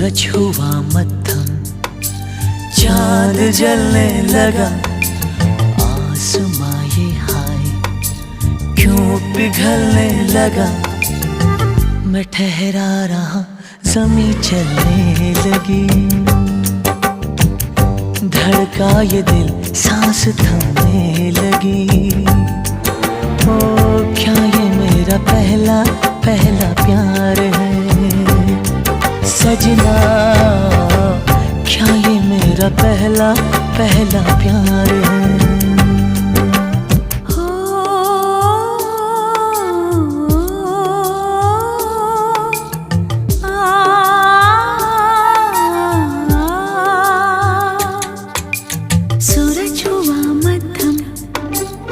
सूरज हुआ मद्धम, चांद जलने लगा, आसमां ये हाय क्यों पिघलने लगा। मैं ठहरा रहा, ज़मीं चलने लगी, धड़का ये दिल, सांस थमने लगी। ओ क्या ये मेरा पहला पहला प्यार है सजना, क्या ये मेरा पहला पहला प्यार है।